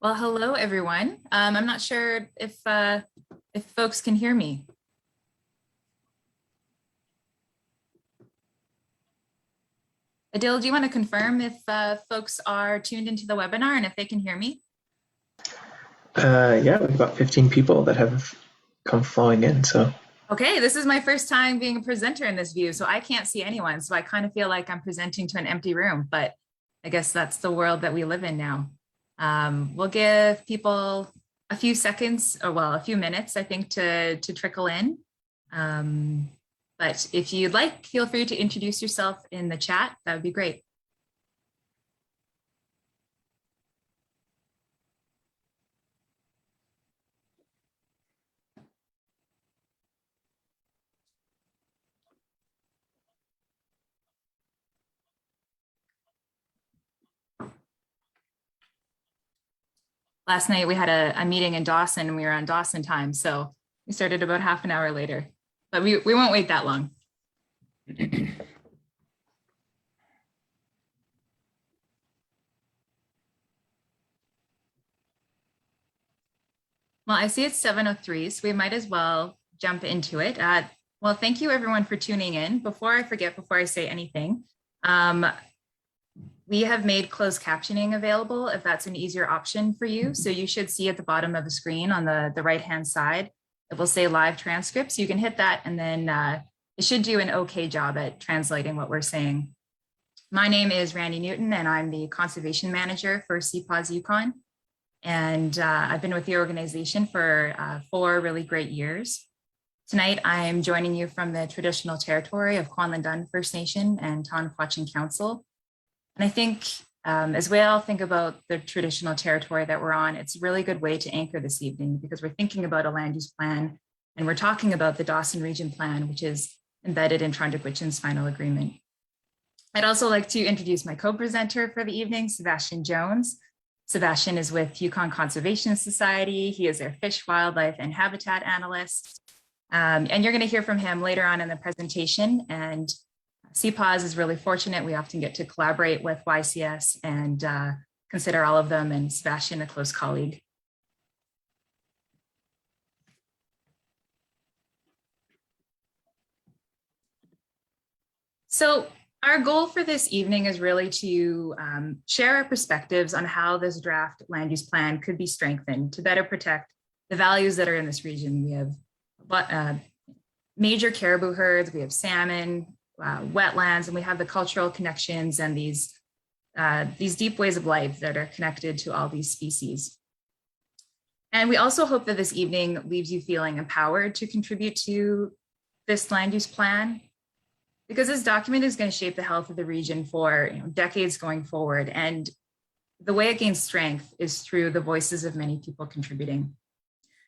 Well, hello, everyone. I'm not sure if folks can hear me. Adil, do you want to confirm if folks are tuned into the webinar and if they can hear me? Yeah, we've got 15 people that have come flowing in, so. Okay, this is my first time being a presenter in this view, so I can't see anyone. So I kind of feel like I'm presenting to an empty room, but I guess that's the world that we live in now. We'll give people a few seconds, or well, a few minutes, I think, to trickle in. But if you'd like, feel free to introduce yourself in the chat. That would be great. Last night we had a meeting in Dawson and we were on Dawson time. So we started about half an hour later, but we won't wait that long. Well, I see it's 7:03, so we might as well jump into it. Well, thank you everyone for tuning in. Before I forget, before I say anything, we have made closed captioning available if that's an easier option for you. So you should see at the bottom of the screen on the right-hand side, it will say live transcripts. You can hit that and then it should do an okay job at translating what we're saying. My name is Randy Newton and I'm the Conservation Manager for CPAWS Yukon. And I've been with the organization for 4 really great years. Tonight, I'm joining you from the traditional territory of Kwantlen First Nation and Tr'ondëk Hwëch'in Council. And I think as we all think about the traditional territory that we're on, it's a really good way to anchor this evening because we're thinking about a land use plan and we're talking about the Dawson Region plan, which is embedded in Tr'ondëk Hwëch'in's final agreement. I'd also like to introduce my co-presenter for the evening, Sebastian Jones. Sebastian is with Yukon Conservation Society. He is their fish, wildlife, and habitat analyst. And you're going to hear from him later on in the presentation. And CPAWS is really fortunate. We often get to collaborate with YCS and consider all of them, and Sebastian a close colleague. So our goal for this evening is really to share our perspectives on how this draft land use plan could be strengthened to better protect the values that are in this region. We have major caribou herds, we have salmon, wetlands, and we have the cultural connections and these deep ways of life that are connected to all these species. And we also hope that this evening leaves you feeling empowered to contribute to this land use plan, because this document is going to shape the health of the region for decades going forward. And the way it gains strength is through the voices of many people contributing.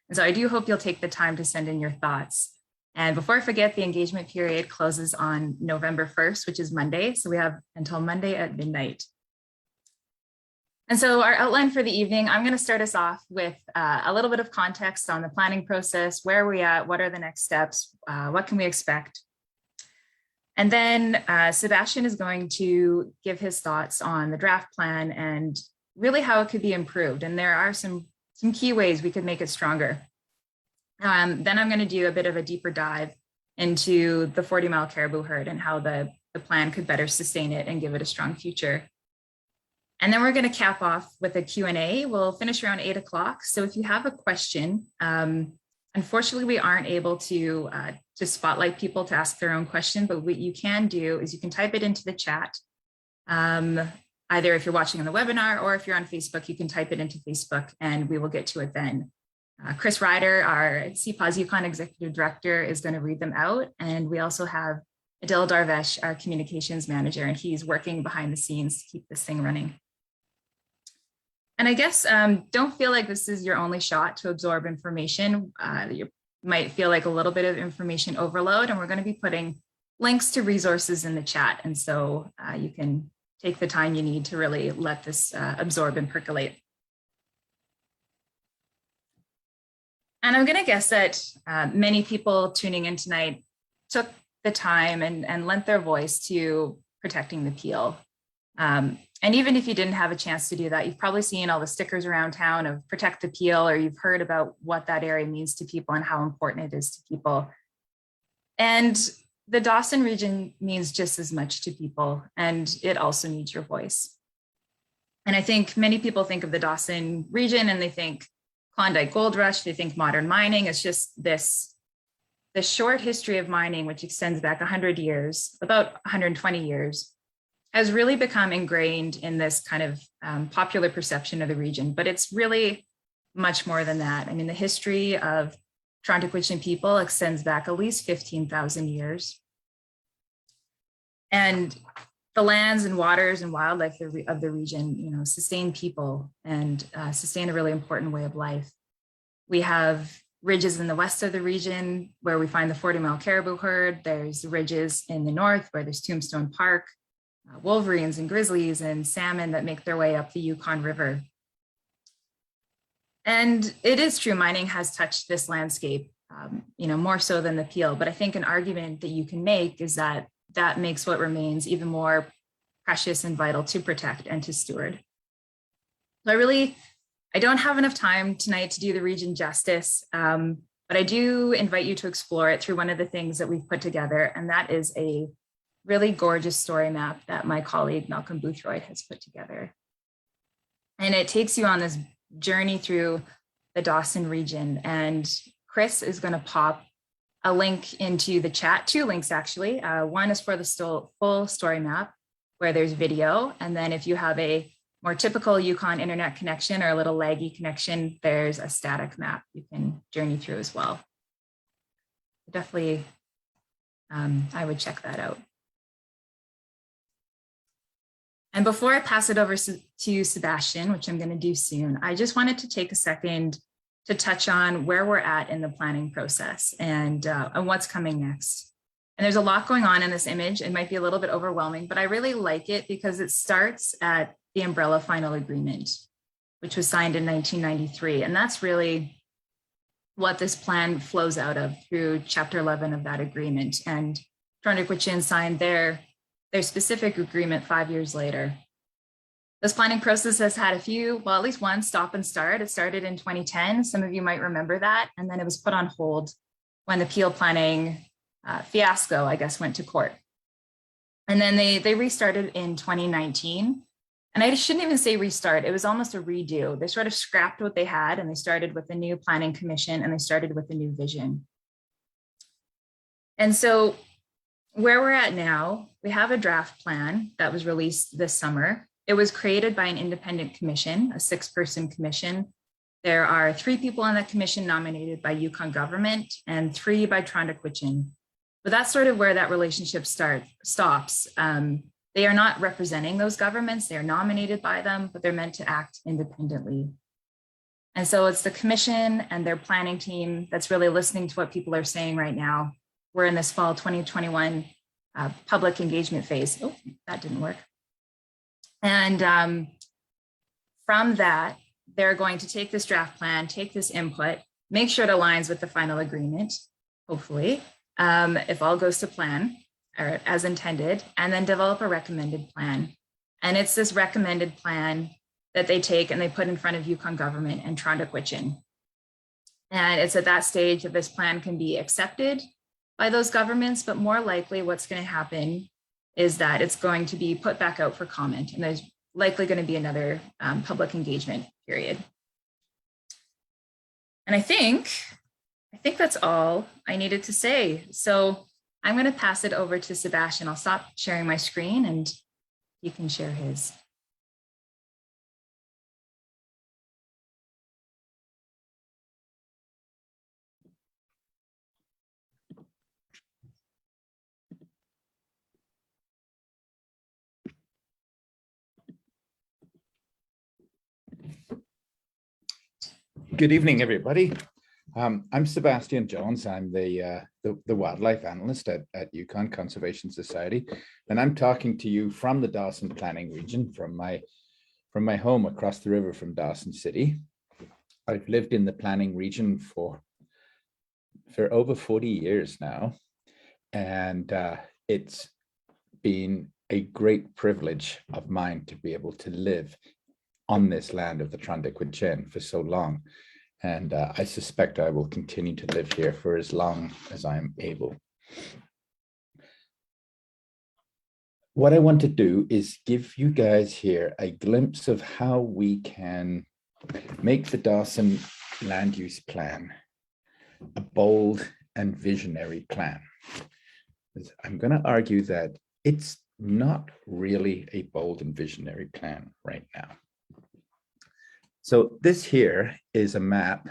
And so I do hope you'll take the time to send in your thoughts. And before I forget, the engagement period closes on November 1st, which is Monday. So we have until Monday at midnight. And so our outline for the evening, I'm going to start us off with a little bit of context on the planning process. Where are we at? What are the next steps? What can we expect? And then Sebastian is going to give his thoughts on the draft plan and really how it could be improved. And there are some key ways we could make it stronger. Then I'm going to do a bit of a deeper dive into the 40-mile caribou herd and how the plan could better sustain it and give it a strong future. And then we're going to cap off with a Q&A. We'll finish around 8 o'clock. So if you have a question, unfortunately, we aren't able to spotlight people to ask their own question, but what you can do is you can type it into the chat. Either if you're watching on the webinar or if you're on Facebook, you can type it into Facebook and we will get to it then. Chris Ryder, our CPAWS Yukon Executive Director, is going to read them out. And we also have Adil Darvesh, our Communications Manager, and he's working behind the scenes to keep this thing running. And I guess don't feel like this is your only shot to absorb information. You might feel like a little bit of information overload, and we're going to be putting links to resources in the chat. And so you can take the time you need to really let this absorb and percolate. And I'm going to guess that many people tuning in tonight took the time and lent their voice to protecting the peel. And even if you didn't have a chance to do that, you've probably seen all the stickers around town of protect the peel, or you've heard about what that area means to people and how important it is to people. And the Dawson region means just as much to people, and it also needs your voice. And I think many people think of the Dawson region and they think Klondike Gold Rush, they think modern mining. It's just this short history of mining, which extends back 100 years, about 120 years, has really become ingrained in this kind of popular perception of the region. But it's really much more than that. I mean, the history of Tr'ondëk Hwëch'in people extends back at least 15,000 years. And the lands and waters and wildlife of the region, sustain people and sustain a really important way of life. We have ridges in the west of the region where we find the 40-mile caribou herd. There's ridges in the north where there's Tombstone Park, wolverines and grizzlies and salmon that make their way up the Yukon River. And it is true, mining has touched this landscape, more so than the peel. But I think an argument that you can make is that that makes what remains even more precious and vital to protect and to steward. So I don't have enough time tonight to do the region justice, but I do invite you to explore it through one of the things that we've put together, and that is a really gorgeous story map that my colleague Malcolm Boothroyd has put together. And it takes you on this journey through the Dawson region, and Chris is going to pop a link into the chat, 2 links actually. One is for the full story map where there's video, and then if you have a more typical Yukon internet connection or a little laggy connection, there's a static map you can journey through as well. Definitely, I would check that out. And before I pass it over to Sebastian, which I'm going to do soon, I just wanted to take a second to touch on where we're at in the planning process and what's coming next. And there's a lot going on in this image. It might be a little bit overwhelming, but I really like it because it starts at the umbrella final agreement, which was signed in 1993. And that's really what this plan flows out of through Chapter 11 of that agreement. And Tr'ondëk Hwëch'in signed their specific agreement 5 years later. This planning process has had at least one stop and start. It started in 2010. Some of you might remember that. And then it was put on hold when the peel planning fiasco, I guess, went to court. And then they restarted in 2019. And I shouldn't even say restart. It was almost a redo. They sort of scrapped what they had and they started with a new planning commission and they started with a new vision. And so where we're at now, we have a draft plan that was released this summer. It was created by an independent commission, a 6-person commission. There are 3 people on that commission nominated by Yukon government and 3 by Tr'ondëk Hwëch'in. But that's sort of where that relationship stops. They are not representing those governments. They are nominated by them, but they're meant to act independently. And so it's the commission and their planning team that's really listening to what people are saying right now. We're in this fall 2021 public engagement phase. Oh, that didn't work. And from that, they're going to take this draft plan, take this input, make sure it aligns with the final agreement, hopefully, if all goes to plan or as intended, and then develop a recommended plan. And it's this recommended plan that they take and they put in front of Yukon government and Tr'ondëk Hwëch'in. And it's at that stage that this plan can be accepted by those governments, but more likely what's going to happen is that it's going to be put back out for comment, and there's likely going to be another public engagement period. And I think that's all I needed to say. So I'm going to pass it over to Sebastian. I'll stop sharing my screen and you can share his. Good evening, everybody. I'm Sebastian Jones. I'm the wildlife analyst at Yukon Conservation Society, and I'm talking to you from the Dawson Planning Region, from my home across the river from Dawson City. I've lived in the planning region for over 40 years now, and it's been a great privilege of mine to be able to live on this land of the Tr'ondëk Hwëch'in for so long. And I suspect I will continue to live here for as long as I'm able. What I want to do is give you guys here a glimpse of how we can make the Dawson land use plan a bold and visionary plan. I'm going to argue that it's not really a bold and visionary plan right now. So this here is a map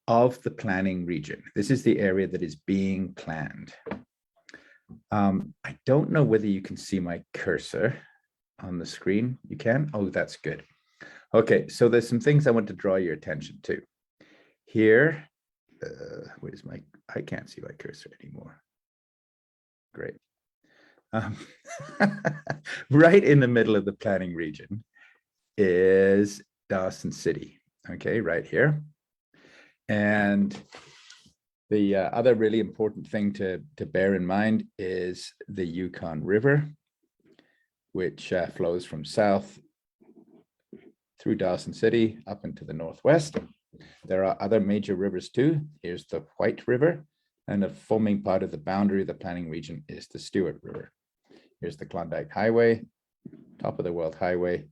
of the planning region. This is the area that is being planned. I don't know whether you can see my cursor on the screen. You can? Oh, that's good. Okay, so there's some things I want to draw your attention to. Here, where's my, I can't see my cursor anymore. Great. Right in the middle of the planning region is Dawson City, okay, right here. And the other really important thing to bear in mind is the Yukon River, which flows from south through Dawson City up into the northwest. There are other major rivers too. Here's the White River, and the forming part of the boundary of the planning region is the Stewart River. Here's the Klondike Highway, top of the World Highway,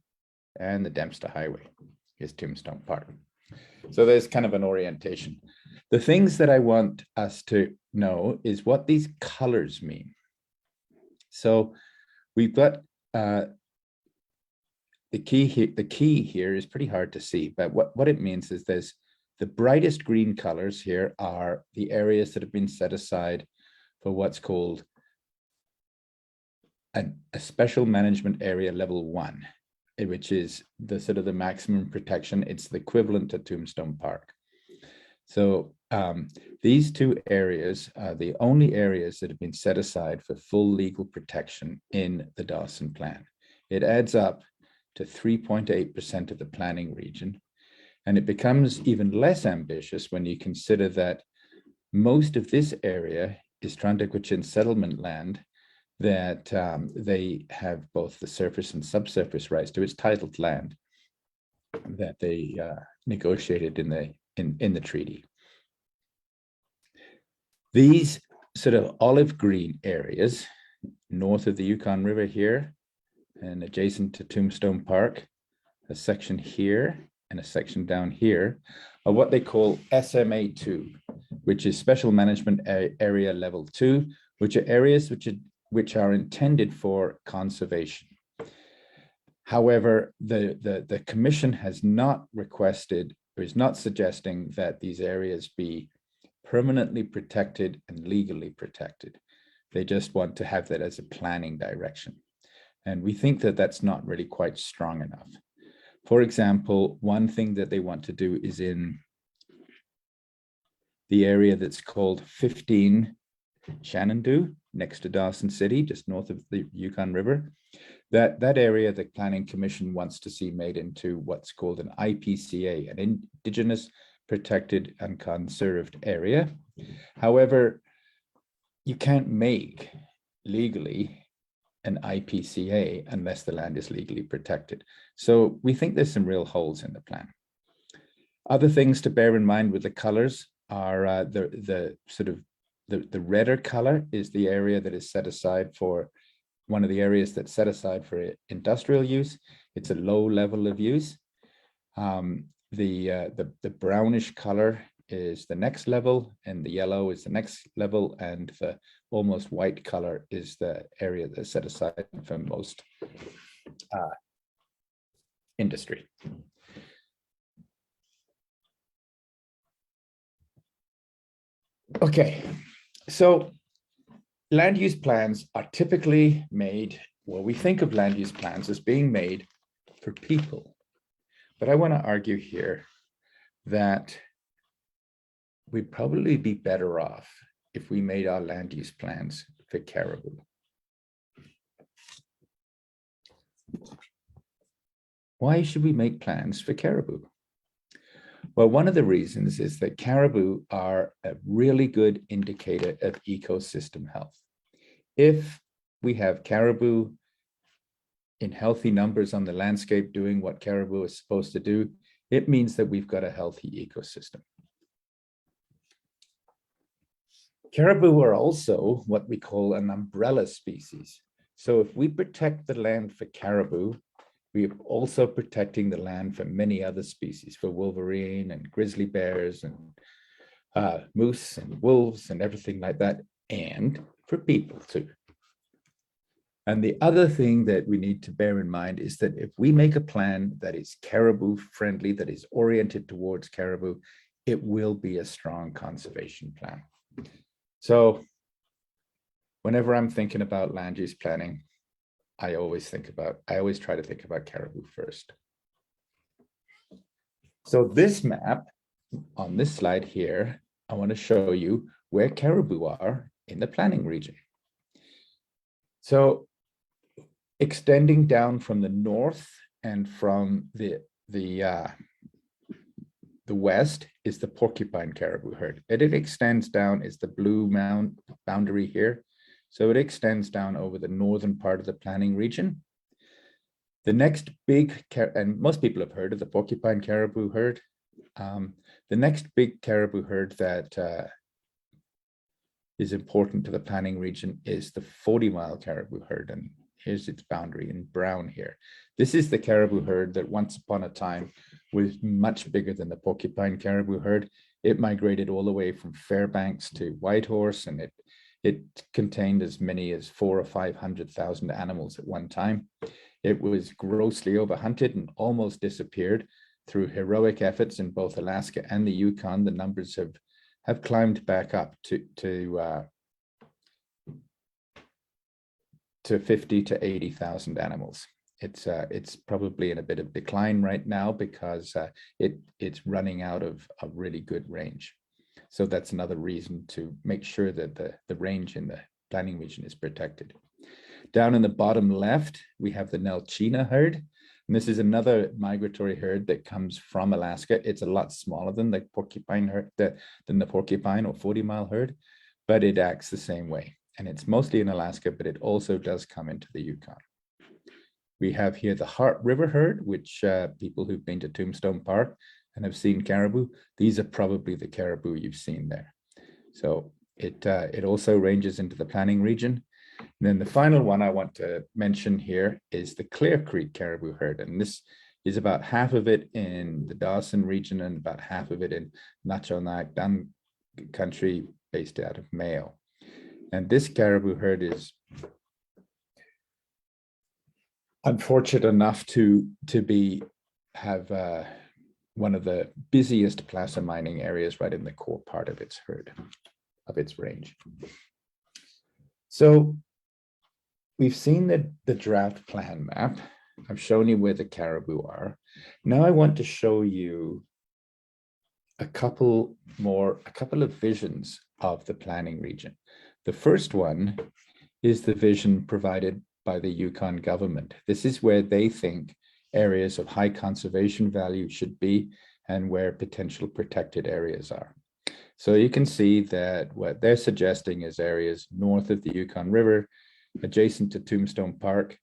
and the Dempster Highway. Here's Tombstone Park. So there's kind of an orientation. The things that I want us to know is what these colors mean. So we've got the key here is pretty hard to see, but what it means is there's the brightest green colors here are the areas that have been set aside for what's called a special management area level 1, which is the sort of the maximum protection. It's the equivalent to Tombstone Park. So these two areas are the only areas that have been set aside for full legal protection in the Dawson Plan. It adds up to 3.8% of the planning region. And it becomes even less ambitious when you consider that most of this area is Tr'ondëk Hwëch'in settlement land that they have both the surface and subsurface rights to. It's titled land that they negotiated in the treaty. These sort of olive green areas north of the Yukon River here and adjacent to Tombstone Park, a section here and a section down here, are what they call SMA2, which is Special Management Area Level 2, which are areas which are intended for conservation. However, the Commission has not requested, or is not suggesting that these areas be permanently protected and legally protected. They just want to have that as a planning direction. And we think that that's not really quite strong enough. For example, one thing that they want to do is in the area that's called 15 Shenandoah, next to Dawson City, just north of the Yukon River. That area, the Planning Commission wants to see made into what's called an IPCA, an Indigenous Protected and Conserved Area. However, you can't make legally an IPCA unless the land is legally protected. So we think there's some real holes in the plan. Other things to bear in mind with the colors are the redder color is the area that is set aside for one of the areas that's set aside for industrial use. It's a low level of use. The brownish color is the next level, and the yellow is the next level, and the almost white color is the area that's set aside for most industry. Okay, so land use plans are typically made, well, we think of land use plans as being made for people. But I want to argue here that we'd probably be better off if we made our land use plans for caribou. Why should we make plans for caribou? Well, one of the reasons is that caribou are a really good indicator of ecosystem health. If we have caribou in healthy numbers on the landscape doing what caribou is supposed to do, it means that we've got a healthy ecosystem. Caribou are also what we call an umbrella species. So if we protect the land for caribou, we are also protecting the land for many other species, for wolverine and grizzly bears and moose and wolves and everything like that, and for people too. And the other thing that we need to bear in mind is that if we make a plan that is caribou friendly, that is oriented towards caribou, it will be a strong conservation plan. So whenever I'm thinking about land use planning, I always try to think about caribou first. So this map on this slide here, I want to show you where caribou are in the planning region. So extending down from the north and from the west is the porcupine caribou herd. And it extends down is the blue mound boundary here. So it extends down over the northern part of the planning region. The next big, and most people have heard of the porcupine caribou herd. The next big caribou herd that is important to the planning region is the 40-mile caribou herd. And here's its boundary in brown here. This is the caribou herd that once upon a time was much bigger than the porcupine caribou herd. It migrated all the way from Fairbanks to Whitehorse, and it contained as many as 400,000 or 500,000 animals at one time. It was grossly overhunted and almost disappeared. Through heroic efforts in both Alaska and the Yukon, the numbers have climbed back up to 50 to 80,000 animals. It's probably in a bit of decline right now because it's running out of a really good range. So that's another reason to make sure that the range in the planning region is protected. Down in the bottom left, we have the Nelchina herd. And this is another migratory herd that comes from Alaska. It's a lot smaller than the porcupine herd, than the porcupine or 40-mile herd, but it acts the same way. And it's mostly in Alaska, but it also does come into the Yukon. We have here the Heart River herd, which people who've been to Tombstone Park and have seen caribou, these are probably the caribou you've seen there. So it also ranges into the planning region. And then the final one I want to mention here is the Clear Creek caribou herd. And this is about half of it in the Dawson region and about half of it in Tr'ondëk country based out of Mayo. And this caribou herd is unfortunate enough to have one of the busiest placer mining areas right in the core part of its herd, of its range. So we've seen the draft plan map. I've shown you where the caribou are. Now I want to show you a couple of visions of the planning region. The first one is the vision provided by the Yukon government. This is where they think areas of high conservation value should be and where potential protected areas are. So you can see that what they're suggesting is areas north of the Yukon River, adjacent to Tombstone Park.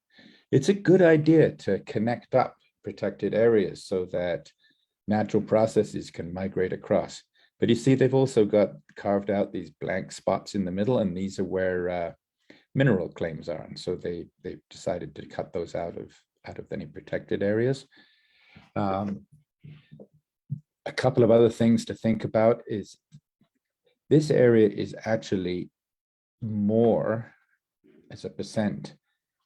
It's a good idea to connect up protected areas so that natural processes can migrate across. But you see, they've also got carved out these blank spots in the middle, and these are where mineral claims are. And so they've decided to cut those out of any protected areas. A couple of other things to think about is this area is actually more as a percent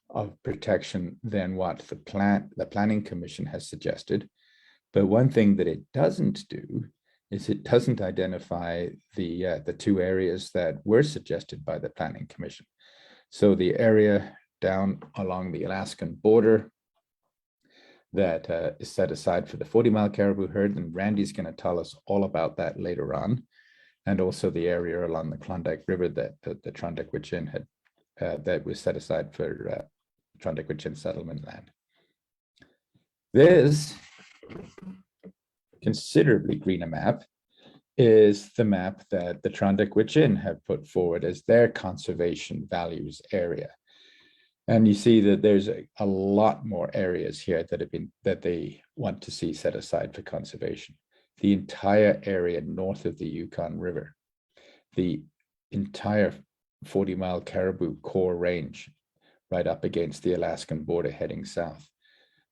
of protection than what the Planning Commission has suggested. But one thing that it doesn't do is it doesn't identify the two areas that were suggested by the Planning Commission. So the area down along the Alaskan border that is set aside for the 40-mile caribou herd, and Randy's going to tell us all about that later on, and also the area along the Klondike River that the Tr'ondëk Hwëch'in had that was set aside for Tr'ondëk Hwëch'in settlement land. This considerably greener map is the map that the Tr'ondëk Hwëch'in have put forward as their conservation values area. And you see that there's a lot more areas here that they want to see set aside for conservation. The entire area north of the Yukon River, the entire 40-mile caribou core range right up against the Alaskan border heading south,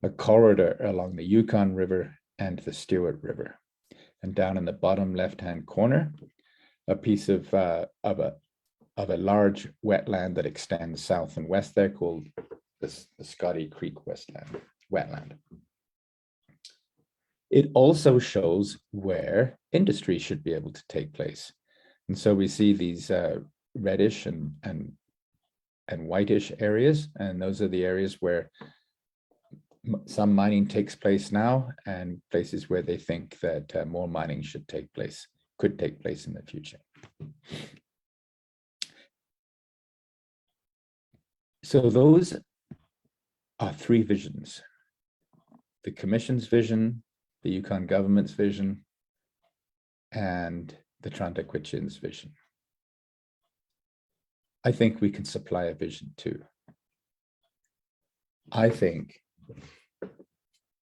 a corridor along the Yukon River and the Stewart River. And down in the bottom left-hand corner, a piece of a large wetland that extends south and west there called the Scotty Creek wetland. It also shows where industry should be able to take place. And so we see these reddish and whitish areas, and those are the areas where some mining takes place now and places where they think that more mining could take place in the future. So those are three visions: the Commission's vision, the Yukon government's vision, and the Tr'ondëk Hwëch'in's vision. I think we can supply a vision too. I think,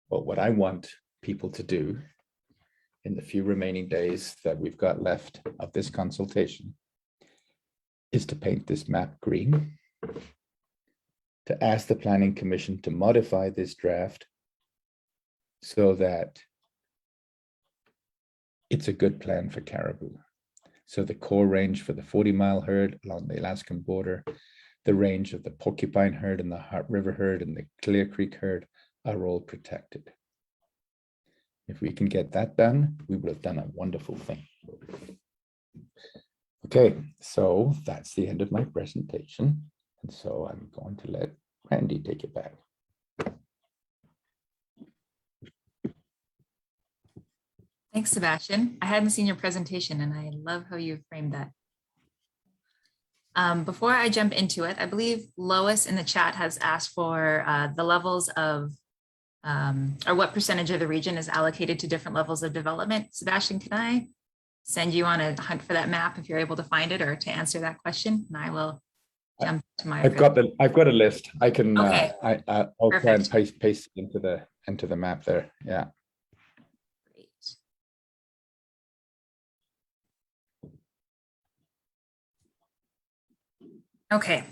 well, what I want people to do in the few remaining days that we've got left of this consultation is to paint this map green, to ask the Planning Commission to modify this draft so that it's a good plan for caribou. So the core range for the 40-mile herd along the Alaskan border, the range of the porcupine herd and the Heart River herd and the Clear Creek herd are all protected. If we can get that done, we would have done a wonderful thing. Okay, so that's the end of my presentation. And so I'm going to let Randy take it back. Thanks, Sebastian. I hadn't seen your presentation and I love how you framed that. Before I jump into it, I believe Lois in the chat has asked for the levels of, or what percentage of the region is allocated to different levels of development. Sebastian, can I send you on a hunt for that map if you're able to find it or to answer that question? And I will jump to my. I've got a list. I can. Okay. I'll try and paste it into the map there. Yeah. Great. Okay.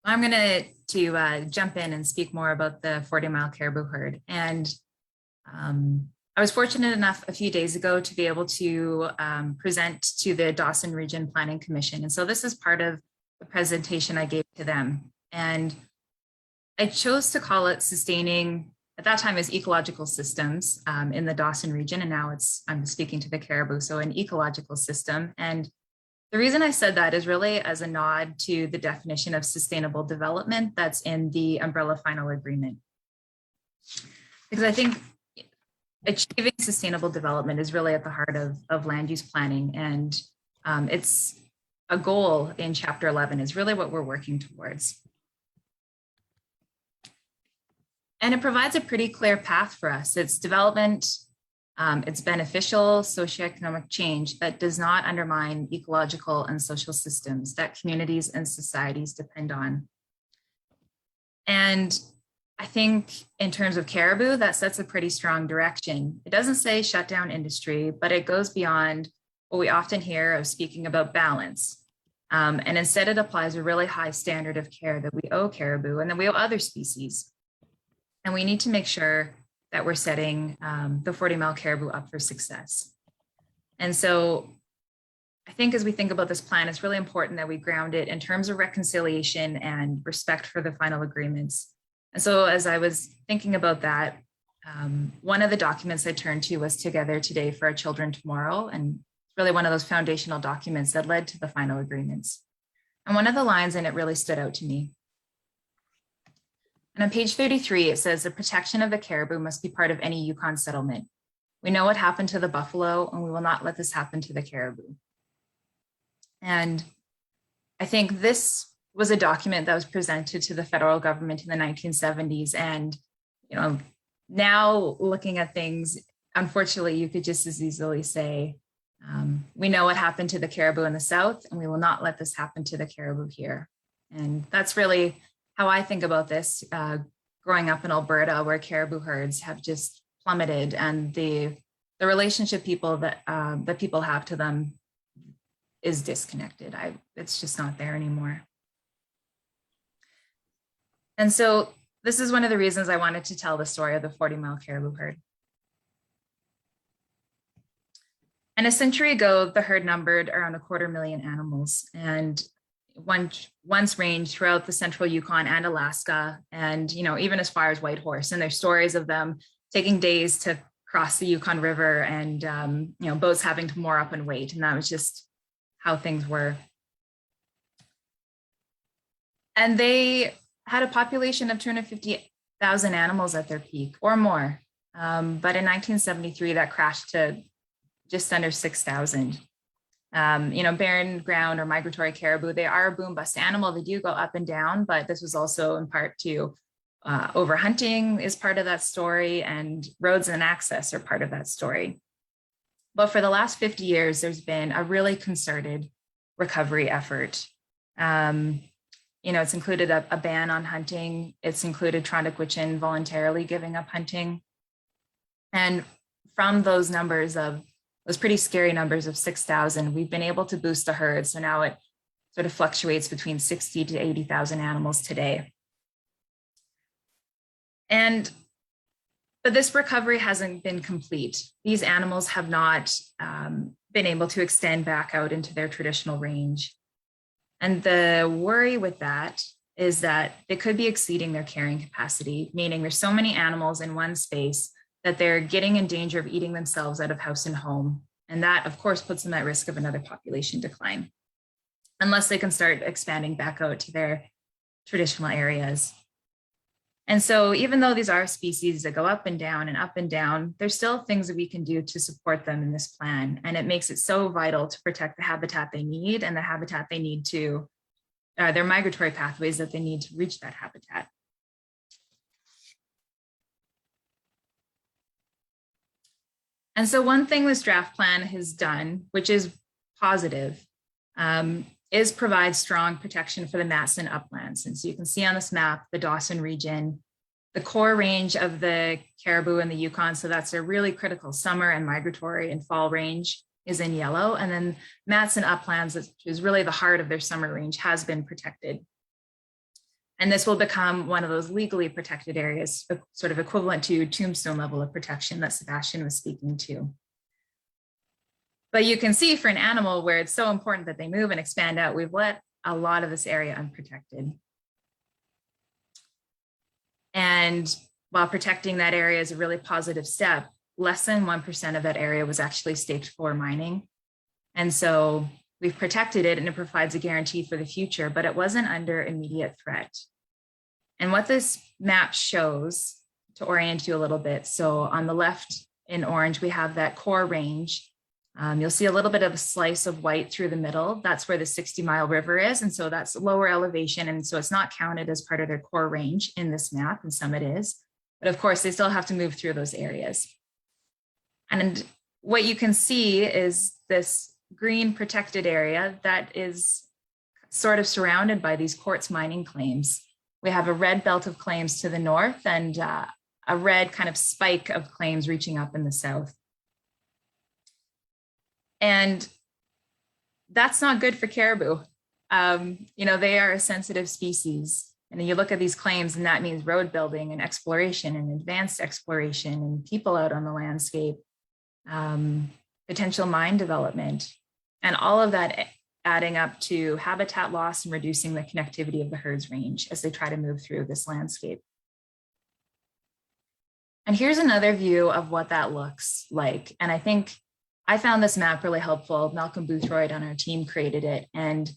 I'm going to jump in and speak more about the 40-mile caribou herd. And I was fortunate enough a few days ago to be able to present to the Dawson Region Planning Commission. And so this is part of the presentation I gave to them. And I chose to call it sustaining, at that time, as ecological systems in the Dawson region. And now I'm speaking to the caribou, so an ecological system. And the reason I said that is really as a nod to the definition of sustainable development that's in the umbrella final agreement. Because I think achieving sustainable development is really at the heart of land use planning. And it's a goal in Chapter 11 is really what we're working towards. And it provides a pretty clear path for us. It's development, it's beneficial socioeconomic change that does not undermine ecological and social systems that communities and societies depend on. And I think in terms of caribou, that sets a pretty strong direction. It doesn't say shut down industry, but it goes beyond what we often hear of speaking about balance. And instead it applies a really high standard of care that we owe caribou and that we owe other species. And we need to make sure that we're setting the 40-mile caribou up for success. And so I think as we think about this plan, it's really important that we ground it in terms of reconciliation and respect for the final agreements. And so as I was thinking about that, one of the documents I turned to was Together Today for Our Children Tomorrow, and really one of those foundational documents that led to the final agreements. And one of the lines in it really stood out to me. And on page 33, it says the protection of the caribou must be part of any Yukon settlement. We know what happened to the buffalo, and we will not let this happen to the caribou. And I think this was a document that was presented to the federal government in the 1970s. And, you know, now looking at things, unfortunately, you could just as easily say, we know what happened to the caribou in the South, and we will not let this happen to the caribou here. And that's really how I think about this, growing up in Alberta, where caribou herds have just plummeted, and the relationship that people have to them is disconnected. It's just not there anymore. And so this is one of the reasons I wanted to tell the story of the 40-mile caribou herd. And a century ago, the herd numbered around 250,000 animals, and once ranged throughout the central Yukon and Alaska, and even as far as Whitehorse. And there's stories of them taking days to cross the Yukon River, and boats having to moor up and wait. And that was just how things were. And they had a population of 250,000 animals at their peak or more. But in 1973, that crashed to just under 6,000. Barren ground or migratory caribou, they are a boom bust animal. They do go up and down, but this was also in part to overhunting is part of that story, and roads and access are part of that story. But for the last 50 years, there's been a really concerted recovery effort. It's included a ban on hunting. It's included Tr'ondëk Hwëch'in voluntarily giving up hunting. And from those numbers of those pretty scary numbers of 6,000, we've been able to boost the herd. So now it sort of fluctuates between 60 to 80,000 animals today. But this recovery hasn't been complete. These animals have not been able to extend back out into their traditional range. And the worry with that is that they could be exceeding their carrying capacity, meaning there's so many animals in one space that they're getting in danger of eating themselves out of house and home. And that, of course, puts them at risk of another population decline, unless they can start expanding back out to their traditional areas. And so even though these are species that go up and down, there's still things that we can do to support them in this plan. And it makes it so vital to protect the habitat they need, and the habitat they need to, their migratory pathways that they need to reach that habitat. And so one thing this draft plan has done, which is positive, is provide strong protection for the Matson uplands. And so you can see on this map, the Dawson region, the core range of the caribou and the Yukon. So that's a really critical summer and migratory and fall range is in yellow. And then Matson uplands, which is really the heart of their summer range, has been protected. And this will become one of those legally protected areas, sort of equivalent to tombstone level of protection that Sebastian was speaking to. But you can see for an animal where it's so important that they move and expand out, we've let a lot of this area unprotected. And while protecting that area is a really positive step, less than 1% of that area was actually staked for mining. And so we've protected it, and it provides a guarantee for the future, but it wasn't under immediate threat. And what this map shows, to orient you a little bit, so on the left in orange, we have that core range. You'll see a little bit of a slice of white through the middle. That's where the 60-mile river is. And so that's lower elevation. And so it's not counted as part of their core range in this map, and some it is. But of course, they still have to move through those areas. And what you can see is this green protected area that is sort of surrounded by these quartz mining claims. We have a red belt of claims to the north, and a red kind of spike of claims reaching up in the south. And that's not good for caribou. They are a sensitive species. And you look at these claims, and that means road building and exploration and advanced exploration and people out on the landscape, potential mine development, and all of that adding up to habitat loss and reducing the connectivity of the herd's range as they try to move through this landscape. And here's another view of what that looks like. And I think I found this map really helpful. Malcolm Boothroyd on our team created it, and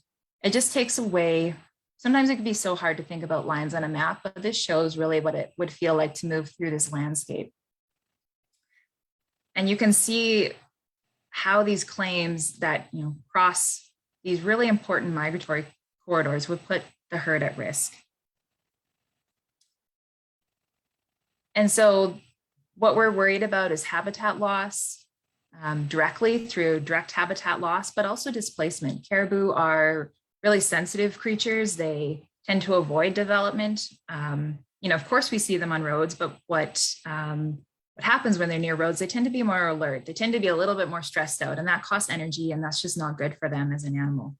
it just takes away, sometimes it can be so hard to think about lines on a map, but this shows really what it would feel like to move through this landscape. And you can see how these claims that cross these really important migratory corridors would put the herd at risk. And so what we're worried about is habitat loss, directly through direct habitat loss, but also displacement. Caribou are really sensitive creatures. They tend to avoid development. Of course we see them on roads, but what happens when they're near roads, they tend to be more alert. They tend to be a little bit more stressed out, and that costs energy, and that's just not good for them as an animal.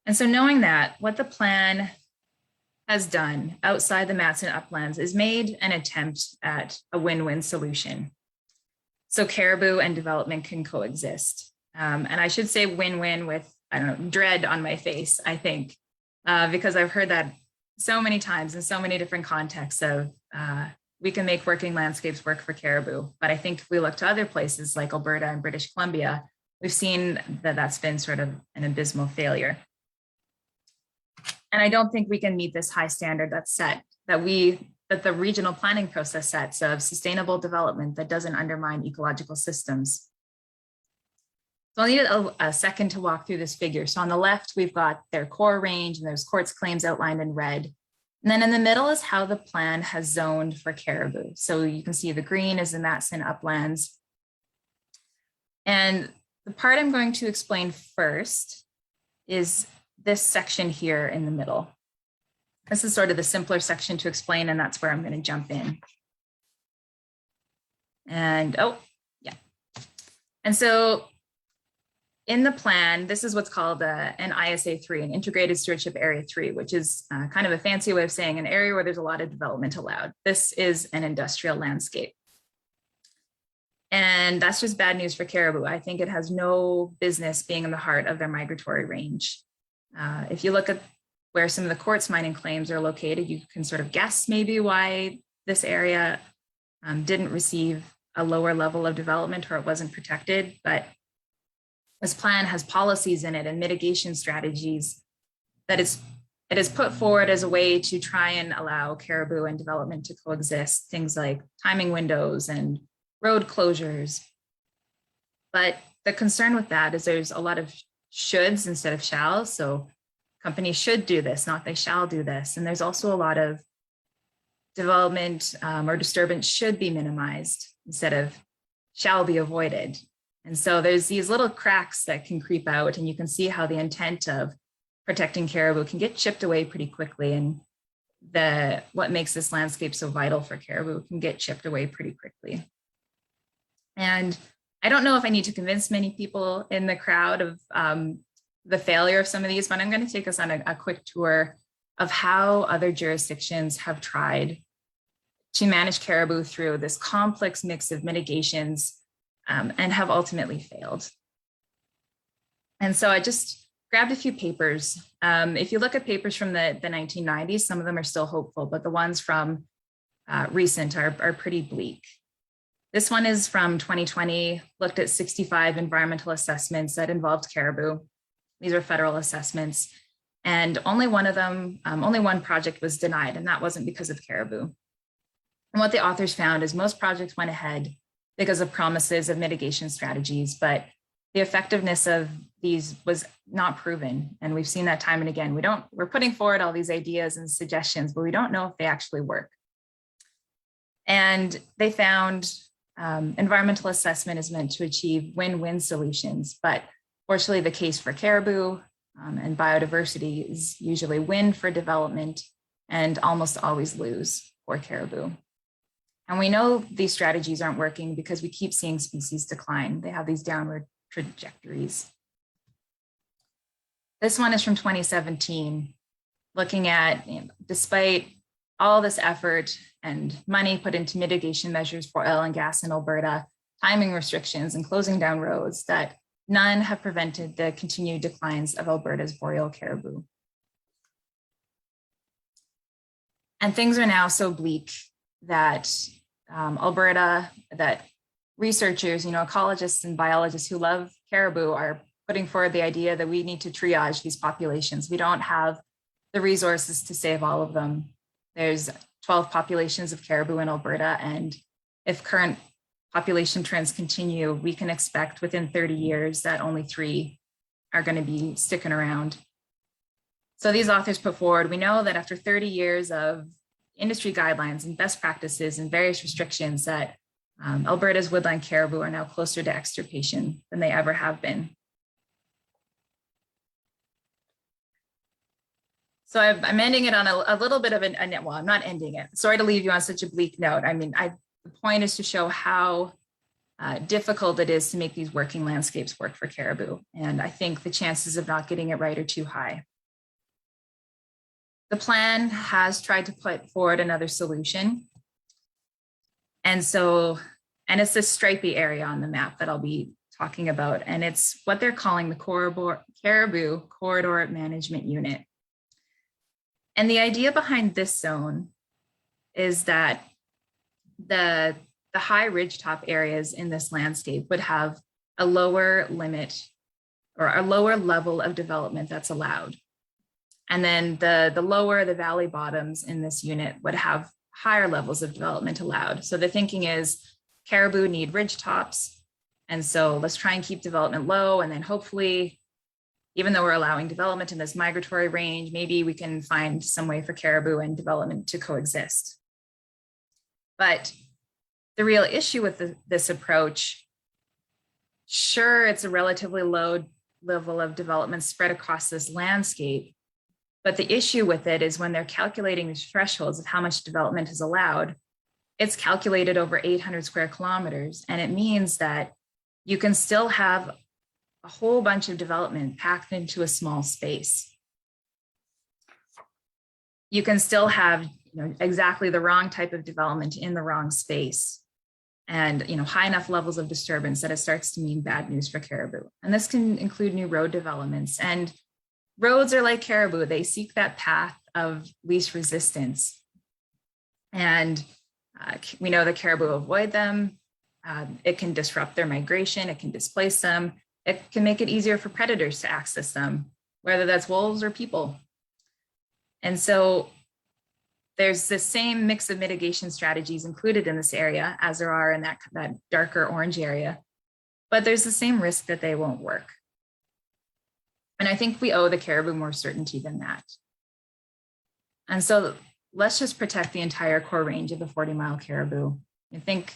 And so knowing that, what the plan has done outside the Matson uplands is made an attempt at a win-win solution. So caribou and development can coexist. And I should say win-win with, I don't know, dread on my face, I think, because I've heard that so many times in so many different contexts of we can make working landscapes work for caribou. But I think if we look to other places like Alberta and British Columbia, we've seen that that's been sort of an abysmal failure. And I don't think we can meet this high standard that's set, that the regional planning process sets of sustainable development that doesn't undermine ecological systems. So I'll need a second to walk through this figure. So on the left, we've got their core range, and there's quartz claims outlined in red. And then in the middle is how the plan has zoned for caribou. So you can see the green is the Matson uplands. And the part I'm going to explain first is this section here in the middle. This is sort of the simpler section to explain, and that's where I'm going to jump in. And And so in the plan, this is what's called an ISA 3, an Integrated Stewardship Area 3, which is kind of a fancy way of saying an area where there's a lot of development allowed. This is an industrial landscape. And that's just bad news for caribou. I think it has no business being in the heart of their migratory range. If you look at where some of the quartz mining claims are located, you can sort of guess maybe why this area didn't receive a lower level of development or it wasn't protected. But this plan has policies in it and mitigation strategies that it is put forward as a way to try and allow caribou and development to coexist, things like timing windows and road closures. But the concern with that is there's a lot of shoulds instead of shalls. So companies should do this, not they shall do this. And there's also a lot of development or disturbance should be minimized instead of shall be avoided. And so there's these little cracks that can creep out, and you can see how the intent of protecting caribou can get chipped away pretty quickly. And what makes this landscape so vital for caribou can get chipped away pretty quickly. And I don't know if I need to convince many people in the crowd of the failure of some of these, but I'm going to take us on a quick tour of how other jurisdictions have tried to manage caribou through this complex mix of mitigations and have ultimately failed. And so I just grabbed a few papers. If you look at papers from the 1990s, some of them are still hopeful, but the ones from recent are pretty bleak. This one is from 2020, looked at 65 environmental assessments that involved caribou. These are federal assessments. And only one project was denied, and that wasn't because of caribou. And what the authors found is most projects went ahead because of promises of mitigation strategies, but the effectiveness of these was not proven. And we've seen that time and again. We're putting forward all these ideas and suggestions, but we don't know if they actually work. And they found environmental assessment is meant to achieve win-win solutions, but fortunately the case for caribou and biodiversity is usually win for development and almost always lose for caribou. And we know these strategies aren't working because we keep seeing species decline. They have these downward trajectories. This one is from 2017, looking at, despite all this effort and money put into mitigation measures for oil and gas in Alberta, timing restrictions and closing down roads, that none have prevented the continued declines of Alberta's boreal caribou. And things are now so bleak that Alberta, that researchers, ecologists and biologists who love caribou are putting forward the idea that we need to triage these populations. We don't have the resources to save all of them. There's 12 populations of caribou in Alberta, and if current population trends continue, we can expect within 30 years that only 3 are going to be sticking around. So these authors put forward, we know that after 30 years of industry guidelines and best practices and various restrictions that Alberta's woodland caribou are now closer to extirpation than they ever have been. So I'm ending it on a little bit of well, I'm not ending it. Sorry to leave you on such a bleak note. I mean, the point is to show how difficult it is to make these working landscapes work for caribou. And I think the chances of not getting it right are too high. The plan has tried to put forward another solution. And it's this stripy area on the map that I'll be talking about. And it's what they're calling the Caribou Corridor Management Unit. And the idea behind this zone is that the high ridgetop areas in this landscape would have a lower limit or a lower level of development that's allowed. And then the lower, the valley bottoms in this unit would have higher levels of development allowed. So the thinking is caribou need ridgetops. And so let's try and keep development low. And then hopefully, even though we're allowing development in this migratory range, maybe we can find some way for caribou and development to coexist. But the real issue with this approach, sure, it's a relatively low level of development spread across this landscape. But the issue with it is when they're calculating these thresholds of how much development is allowed, it's calculated over 800 square kilometers. And it means that you can still have a whole bunch of development packed into a small space. You can still have exactly the wrong type of development in the wrong space and high enough levels of disturbance that it starts to mean bad news for caribou. And this can include new road developments. And roads are like caribou. They seek that path of least resistance. And we know the caribou avoid them. It can disrupt their migration. It can displace them. It can make it easier for predators to access them, whether that's wolves or people. And so there's the same mix of mitigation strategies included in this area as there are in that darker orange area, but there's the same risk that they won't work. And I think we owe the caribou more certainty than that. And so let's just protect the entire core range of the 40-mile caribou. I think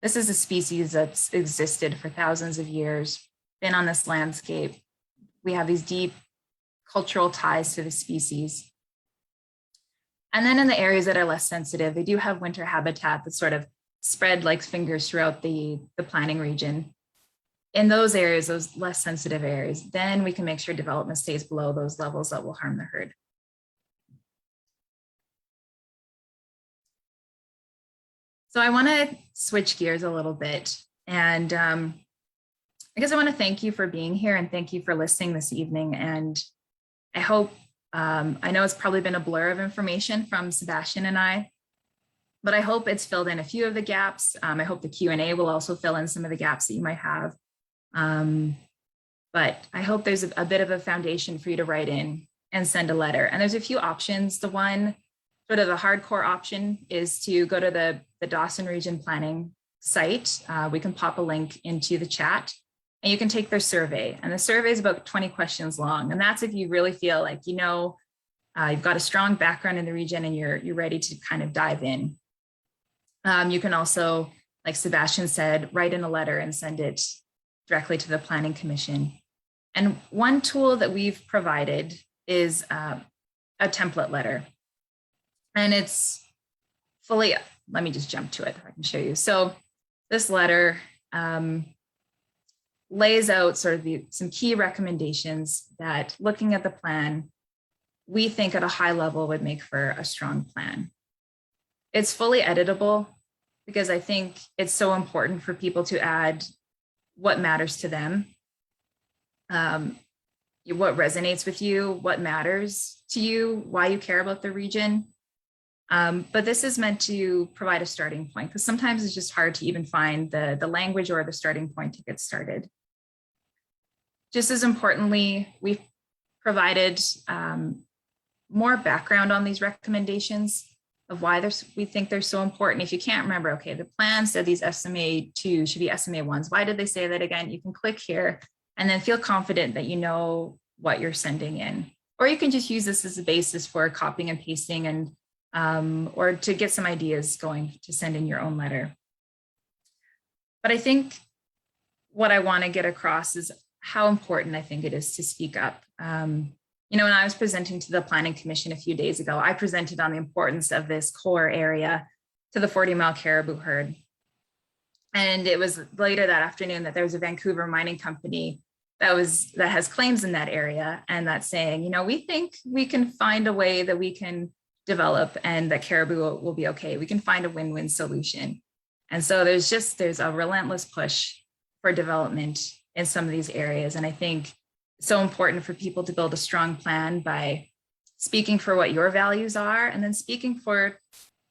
this is a species that's existed for thousands of years, been on this landscape. We have these deep cultural ties to the species. And then in the areas that are less sensitive, they do have winter habitat that's sort of spread like fingers throughout the planning region. In those areas, those less sensitive areas, then we can make sure development stays below those levels that will harm the herd. So I want to switch gears a little bit. And I guess I want to thank you for being here and thank you for listening this evening. And I hope, I know it's probably been a blur of information from Sebastian and I, but I hope it's filled in a few of the gaps. I hope the Q&A will also fill in some of the gaps that you might have. But I hope there's a bit of a foundation for you to write in and send a letter. And there's a few options. The one, sort of the hardcore option, is to go to the Dawson Region planning site. We can pop a link into the chat and you can take their survey. And the survey is about 20 questions long. And that's if you really feel like, you've got a strong background in the region and you're ready to kind of dive in. You can also, like Sebastian said, write in a letter and send it directly to the Planning Commission. And one tool that we've provided is a template letter. And it's fully, let me just jump to it if I can show you. So this letter lays out sort of some key recommendations that, looking at the plan, we think at a high level would make for a strong plan. It's fully editable because I think it's so important for people to add what matters to them, what resonates with you, what matters to you, why you care about the region. But this is meant to provide a starting point, because sometimes it's just hard to even find the language or the starting point to get started. Just as importantly, we've provided more background on these recommendations of why we think they're so important. If you can't remember, okay, the plan said these SMA2 should be SMA1s. Why did they say that again? You can click here and then feel confident that you know what you're sending in. Or you can just use this as a basis for copying and pasting and or to get some ideas going to send in your own letter. But I think what I want to get across is how important I think it is to speak up. You know, when I was presenting to the Planning Commission a few days ago, I presented on the importance of this core area to the 40-mile caribou herd. And it was later that afternoon that there was a Vancouver mining company that has claims in that area, and that's saying, you know, we think we can find a way that we can develop and that caribou will be okay. We can find a win-win solution. And so there's a relentless push for development in some of these areas. And I think it's so important for people to build a strong plan by speaking for what your values are, and then speaking for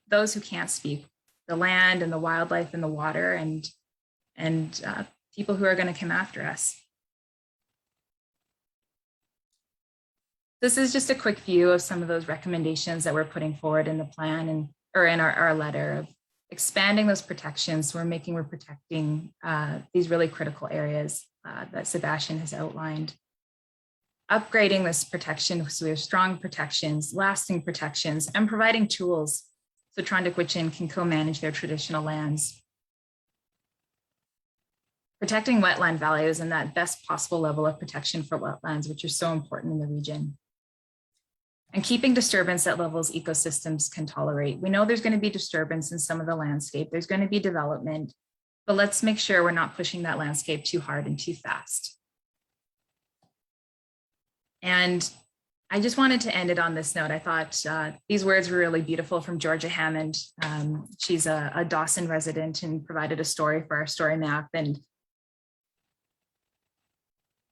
those who can't speak, the land and the wildlife and the water, and people who are going to come after us. This is just a quick view of some of those recommendations that we're putting forward in the plan or in our letter of expanding those protections. We're protecting these really critical areas that Sebastian has outlined. Upgrading this protection so we have strong protections, lasting protections, and providing tools so Tr'ondëk Hwëch'in can co-manage their traditional lands. Protecting wetland values and that best possible level of protection for wetlands, which are so important in the region. And keeping disturbance at levels ecosystems can tolerate. We know there's going to be disturbance in some of the landscape. There's going to be development, but let's make sure we're not pushing that landscape too hard and too fast. And I just wanted to end it on this note. I thought these words were really beautiful from Georgia Hammond. She's a Dawson resident and provided a story for our story map. And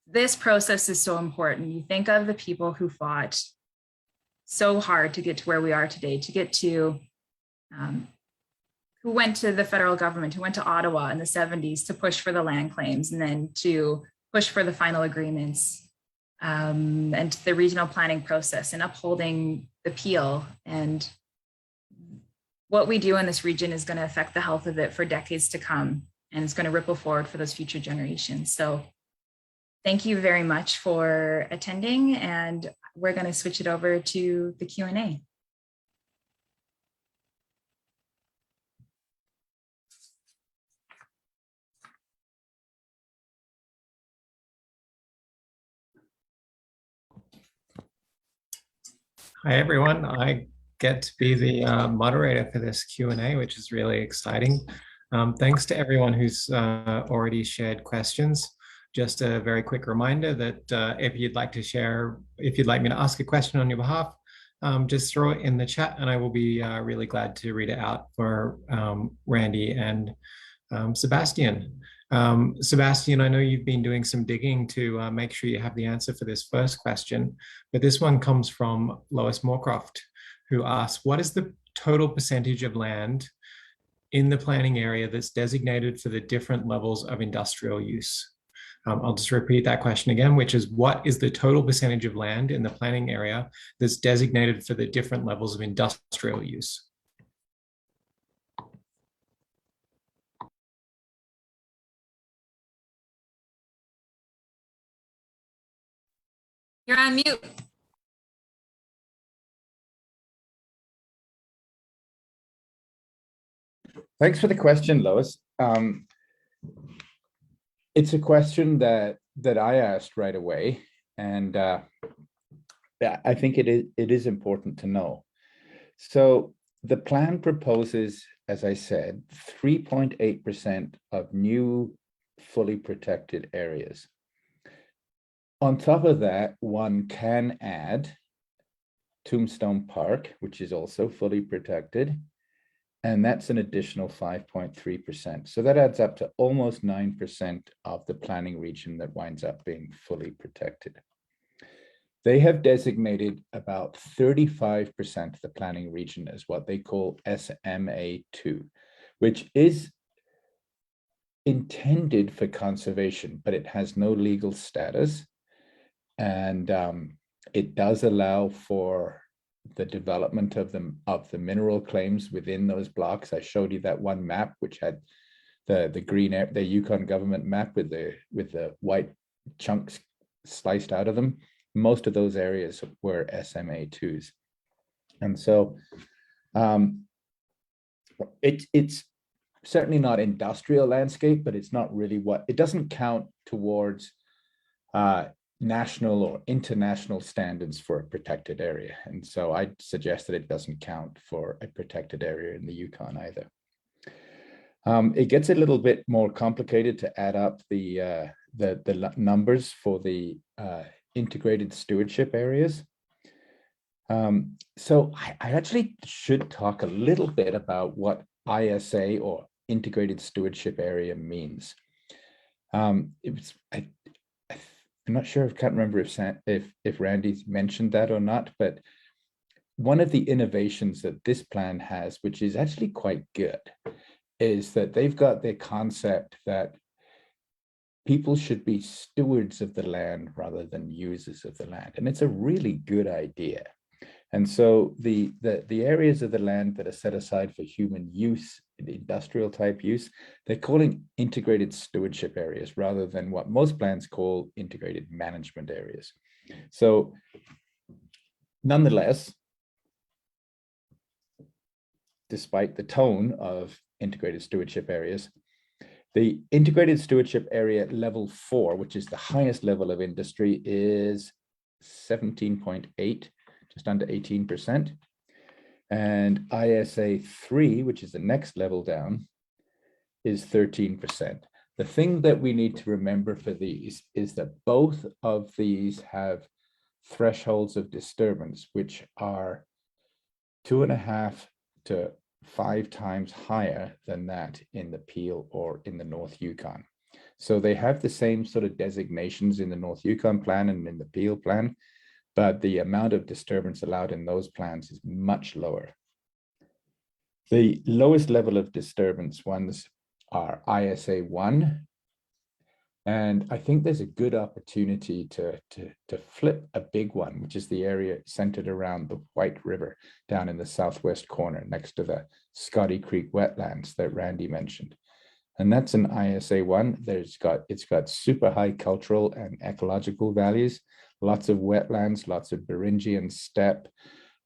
this process is so important. You think of the people who fought so hard to get to where we are today, to get to, who went to the federal government, who went to Ottawa in the 70s to push for the land claims, and then to push for the final agreements, and the regional planning process and upholding the Peel. And what we do in this region is going to affect the health of it for decades to come, and it's going to ripple forward for those future generations. So thank you very much for attending, and we're going to switch it over to the Q&A. Hi, everyone. I get to be the moderator for this Q&A, which is really exciting. Thanks to everyone who's already shared questions. Just a very quick reminder that if you'd like me to ask a question on your behalf, just throw it in the chat and I will be really glad to read it out for Randy and Sebastian. Sebastian, I know you've been doing some digging to make sure you have the answer for this first question, but this one comes from Lois Moorcroft, who asks, what is the total percentage of land in the planning area that's designated for the different levels of industrial use? I'll just repeat that question again, which is, what is the total percentage of land in the planning area that's designated for the different levels of industrial use? You're on mute. Thanks for the question, Lois. It's a question that I asked right away, and I think it is important to know. So the plan proposes, as I said, 3.8% of new fully protected areas. On top of that, one can add Tombstone Park, which is also fully protected, and that's an additional 5.3%. So that adds up to almost 9% of the planning region that winds up being fully protected. They have designated about 35% of the planning region as what they call SMA2, which is intended for conservation, but it has no legal status. And it does allow for the development of the mineral claims within those blocks. I showed you that one map which had the Yukon government map with the white chunks sliced out of them. Most of those areas were SMA2s, and so it's certainly not industrial landscape, but it's not really it doesn't count towards national or international standards for a protected area. And so I suggest that it doesn't count for a protected area in the Yukon either. It gets a little bit more complicated to add up the numbers for the integrated stewardship areas. So I actually should talk a little bit about what ISA or integrated stewardship area means. I'm not sure, I can't remember if Randy mentioned that or not, but one of the innovations that this plan has, which is actually quite good, is that they've got the concept that people should be stewards of the land rather than users of the land. And it's a really good idea. And so the areas of the land that are set aside for human use, industrial type use, they're calling integrated stewardship areas rather than what most plans call integrated management areas. So nonetheless, despite the tone of integrated stewardship areas, the integrated stewardship area level 4, which is the highest level of industry, is 17.8, just under 18%. And ISA 3, which is the next level down, is 13%. The thing that we need to remember for these is that both of these have thresholds of disturbance, which are 2.5 to 5 times higher than that in the Peel or in the North Yukon. So they have the same sort of designations in the North Yukon plan and in the Peel plan, but the amount of disturbance allowed in those plans is much lower. The lowest level of disturbance ones are ISA 1. And I think there's a good opportunity to flip a big one, which is the area centered around the White River down in the southwest corner next to the Scotty Creek wetlands that Randy mentioned. And that's an ISA 1. It's got super high cultural and ecological values, lots of wetlands, lots of Beringian steppe.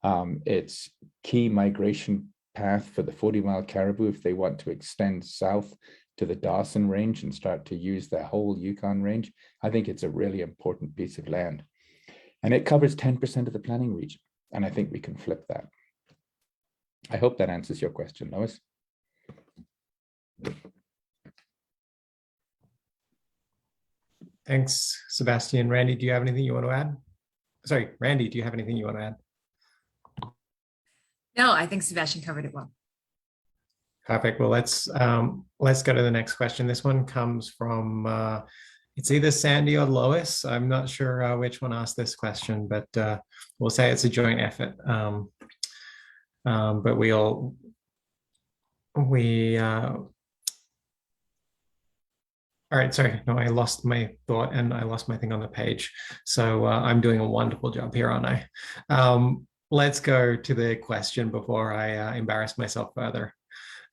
It's key migration path for the 40-mile caribou if they want to extend south to the Dawson Range and start to use the whole Yukon range. I think it's a really important piece of land. And it covers 10% of the planning region. And I think we can flip that. I hope that answers your question, Lois. Thanks, Sebastian. Randy, do you have anything you want to add? Sorry, Randy, do you have anything you want to add? No, I think Sebastian covered it well. Perfect. Well, let's go to the next question. This one comes from it's either Sandy or Lois. I'm not sure which one asked this question, but we'll say it's a joint effort. But all right, sorry, no, I lost my thought and I lost my thing on the page. So I'm doing a wonderful job here, aren't I? Let's go to the question before I embarrass myself further.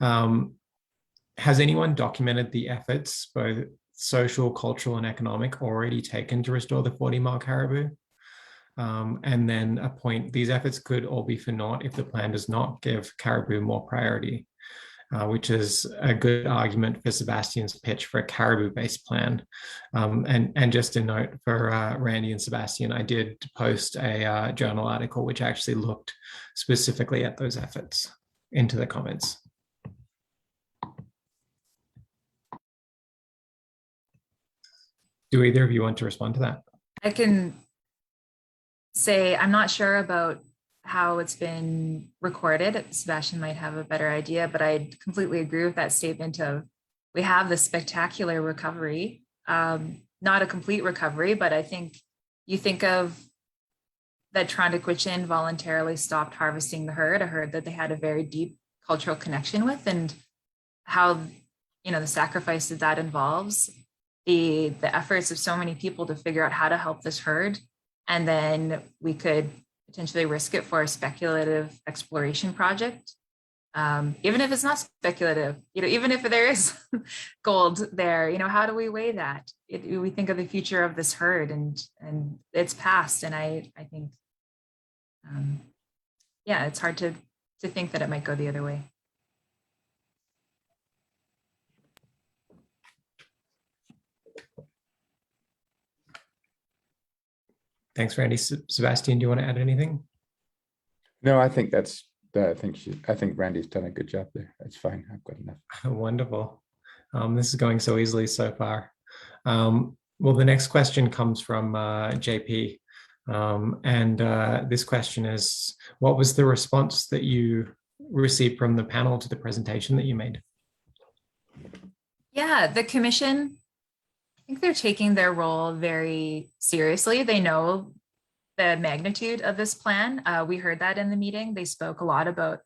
Has anyone documented the efforts, both social, cultural, and economic, already taken to restore the 40-mile caribou? And then a point, these efforts could all be for naught if the plan does not give caribou more priority, which is a good argument for Sebastian's pitch for a caribou-based plan. And just a note for Randy and Sebastian, I did post a journal article which actually looked specifically at those efforts into the comments. Do either of you want to respond to that? I can say I'm not sure about how it's been recorded. Sebastian might have a better idea, but I completely agree with that statement of we have this spectacular recovery, not a complete recovery, but I think you think of that Tr'ondëk Hwëch'in voluntarily stopped harvesting the herd, a herd that they had a very deep cultural connection with, and how, you know, the sacrifice that involves, the efforts of so many people to figure out how to help this herd. And then we could potentially risk it for a speculative exploration project. Even if it's not speculative, you know, even if there is gold there, you know, how do we weigh that? We think of the future of this herd and its past. And I think, yeah, it's hard to think that it might go the other way. Thanks, Randy. Sebastian, do you want to add anything? No, I think that's, I think Randy's done a good job there. That's fine. I've got enough. Wonderful. This is going so easily so far. Well, the next question comes from JP. This question is, what was the response that you received from the panel to the presentation that you made? Yeah, the commission, I think they're taking their role very seriously. They know the magnitude of this plan. We heard that in the meeting. They spoke a lot about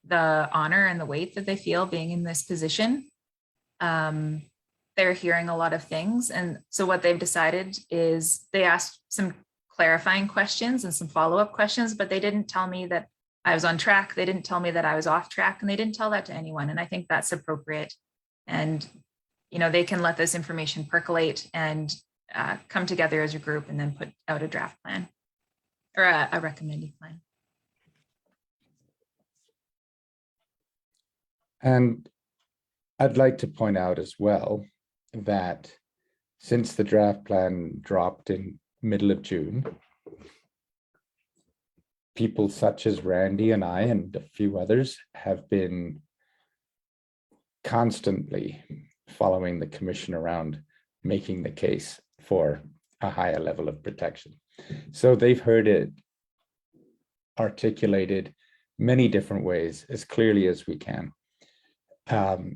the honor and the weight that they feel being in this position. They're hearing a lot of things. And so what they've decided is they asked some clarifying questions and some follow-up questions, but they didn't tell me that I was on track. They didn't tell me that I was off track, and they didn't tell that to anyone. And I think that's appropriate. And, you know, they can let this information percolate and come together as a group and then put out a draft plan or a recommended plan. And I'd like to point out as well that since the draft plan dropped in middle of June, people such as Randy and I and a few others have been constantly following the commission around making the case for a higher level of protection. So they've heard it articulated many different ways as clearly as we can.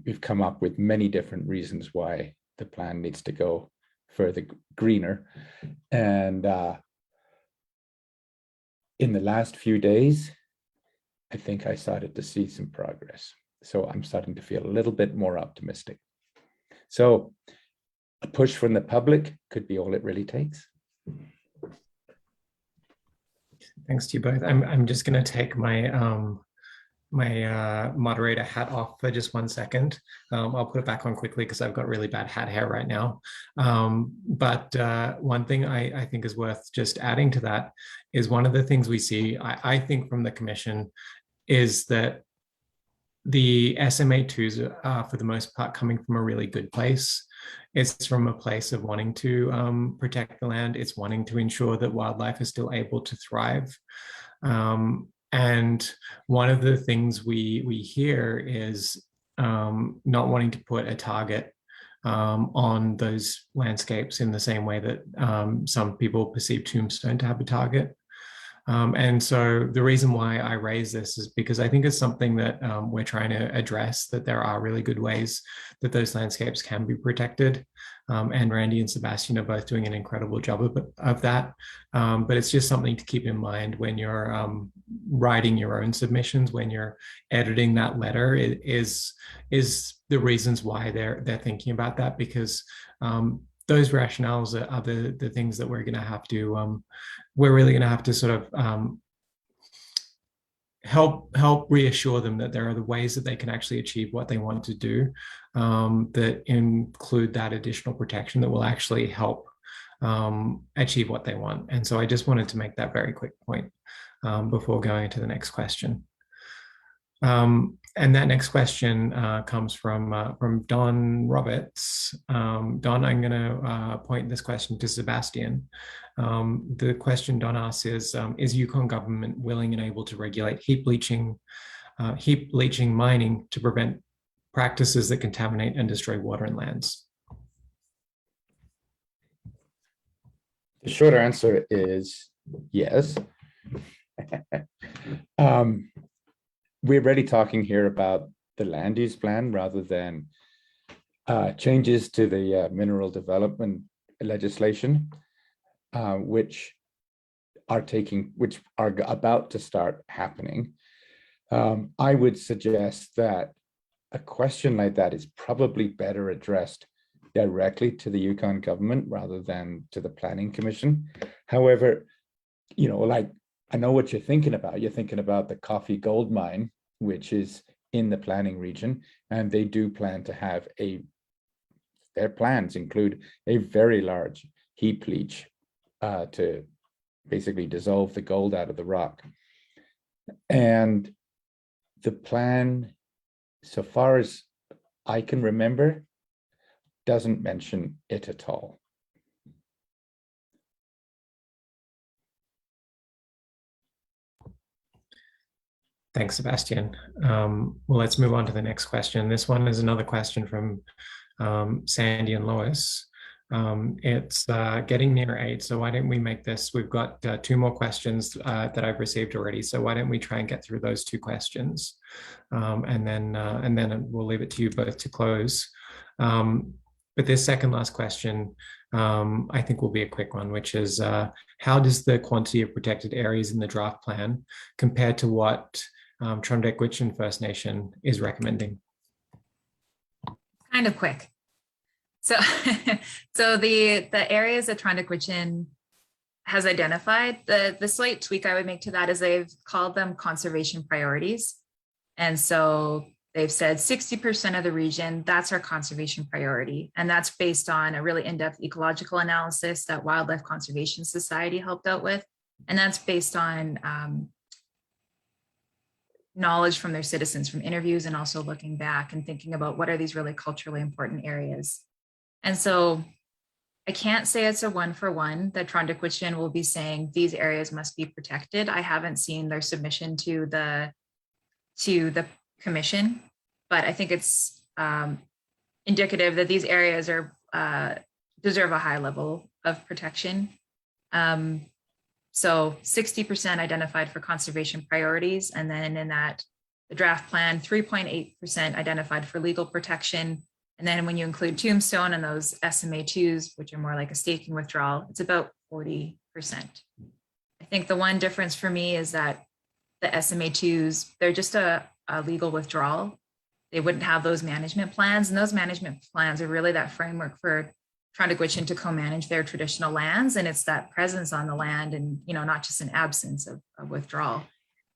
We've come up with many different reasons why the plan needs to go further greener. And in the last few days, I think I started to see some progress. So I'm starting to feel a little bit more optimistic. So a push from the public could be all it really takes. Thanks to you both. I'm just going to take my my moderator hat off for just 1 second. I'll put it back on quickly because I've got really bad hat hair right now. But one thing I think is worth just adding to that is one of the things we see, I think, from the commission is that the SMA2s are for the most part coming from a really good place. It's from a place of wanting to protect the land. It's wanting to ensure that wildlife is still able to thrive. And one of the things we hear is not wanting to put a target on those landscapes in the same way that some people perceive Tombstone to have a target. And so the reason why I raise this is because I think it's something that we're trying to address, that there are really good ways that those landscapes can be protected. And Randy and Sebastian are both doing an incredible job of that. But it's just something to keep in mind when you're writing your own submissions, when you're editing that letter, is the reasons why they're thinking about that, because those rationales are the things that we're going to have to, we're really going to have to sort of help reassure them that there are the ways that they can actually achieve what they want to do, that include that additional protection that will actually help achieve what they want. And so I just wanted to make that very quick point before going to the next question. And that next question comes from Don Roberts. Don, I'm going to point this question to Sebastian. The question Don asks is Yukon government willing and able to regulate heap leaching mining to prevent practices that contaminate and destroy water and lands? The short answer is yes. We're really talking here about the land use plan rather than changes to the mineral development legislation, which are about to start happening. I would suggest that a question like that is probably better addressed directly to the Yukon government rather than to the Planning Commission. However, you know, like, I know what you're thinking about. You're thinking about the Coffee Gold Mine, which is in the planning region, and they do plan to have their plans include a very large heap leach to basically dissolve the gold out of the rock. And the plan, so far as I can remember, doesn't mention it at all. Thanks, Sebastian. Well, let's move on to the next question. This one is another question from Sandy and Lois. It's getting near 8, so why don't we make this? We've got 2 more questions that I've received already, so why don't we try and get through those 2 questions, and then we'll leave it to you both to close. But this second last question, I think will be a quick one, which is how does the quantity of protected areas in the draft plan compare to what Tr'ondëk Hwëch'in First Nation is recommending? Kind of quick. So, so the areas that Tr'ondëk Hwëch'in has identified, the slight tweak I would make to that is they've called them conservation priorities. And so they've said 60% of the region, that's our conservation priority. And that's based on a really in-depth ecological analysis that Wildlife Conservation Society helped out with. And that's based on knowledge from their citizens, from interviews, and also looking back and thinking about what are these really culturally important areas. And so I can't say it's a 1-for-1 that Tr'ondëk Hwëch'in will be saying these areas must be protected. I haven't seen their submission to the commission, but I think it's indicative that these areas are deserve a high level of protection. So 60% identified for conservation priorities, and then in that the draft plan, 3.8% identified for legal protection. And then when you include tombstone and those SMA2s, which are more like a staking withdrawal, it's about 40%. I think the one difference for me is that the SMA2s, they're just a legal withdrawal. They wouldn't have those management plans, and those management plans are really that framework for Tr'ondëk Hwëch'in to co-manage their traditional lands, and it's that presence on the land, and not just an absence of withdrawal.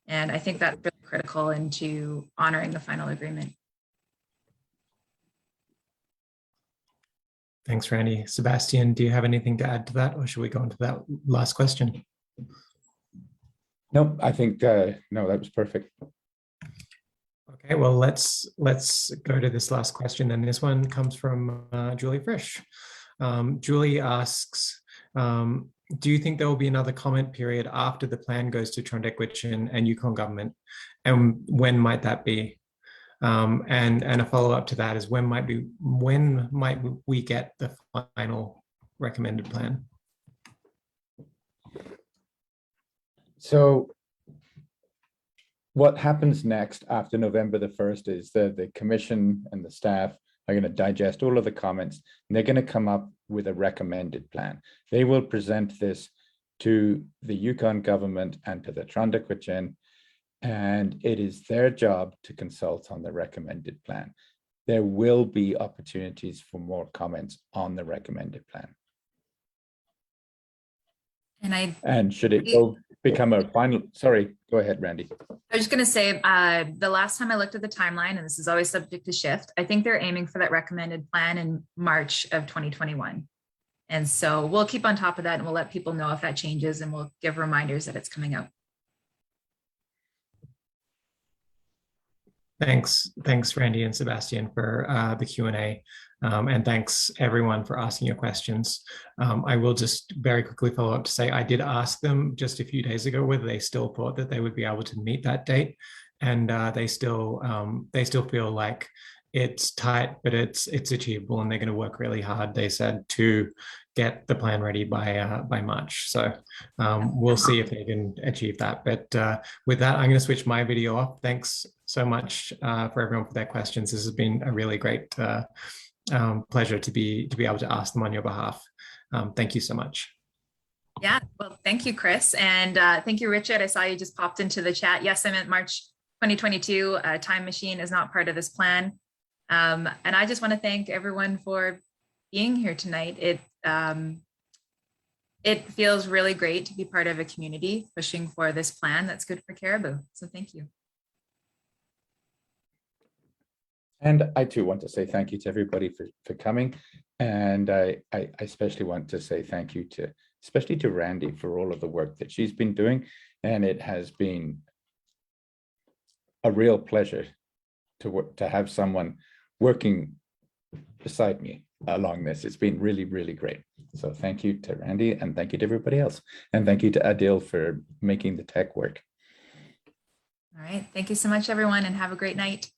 And I think that's really critical into honoring the final agreement. Thanks, Randy. Sebastian, do you have anything to add to that, or should we go on to that last question? No, I think no, that was perfect. Okay, well, let's go to this last question, and this one comes from Julie Frisch. Julie asks, do you think there will be another comment period after the plan goes to Tr'ondëk Hwëch'in and Yukon government, and when might that be? And a follow-up to that is when might we get the final recommended plan? So what happens next after November the 1st is the commission and the staff are going to digest all of the comments, and they're going to come up with a recommended plan. They will present this to the Yukon government and to the Tr'ondëk Hwëch'in, and it is their job to consult on the recommended plan. There will be opportunities for more comments on the recommended plan. And should it become a final, sorry, go ahead, Randy. I was just going to say, the last time I looked at the timeline, and this is always subject to shift, I think they're aiming for that recommended plan in March of 2021. And so we'll keep on top of that, and we'll let people know if that changes, and we'll give reminders that it's coming out. Thanks, Randy and Sebastian, for the Q&A, and thanks everyone for asking your questions. I will just very quickly follow up to say I did ask them just a few days ago whether they still thought that they would be able to meet that date, and they still feel like it's tight, but it's achievable, and they're going to work really hard, they said, to get the plan ready by March. So we'll see if they can achieve that. But with that, I'm going to switch my video off. Thanks so much for everyone for their questions. This has been a really great pleasure to be able to ask them on your behalf. Thank you so much. Yeah, well, thank you, Chris. And thank you, Richard. I saw you just popped into the chat. Yes, I meant March 2022. Time machine is not part of this plan. And I just want to thank everyone for being here tonight. It feels really great to be part of a community pushing for this plan that's good for caribou. So thank you. And I too want to say thank you to everybody for coming. And I especially want to say thank you especially to Randy for all of the work that she's been doing. And it has been a real pleasure to have someone working beside me along this. It's been really, really great. So thank you to Randy, and thank you to everybody else. And thank you to Adil for making the tech work. All right. Thank you so much, everyone, and have a great night.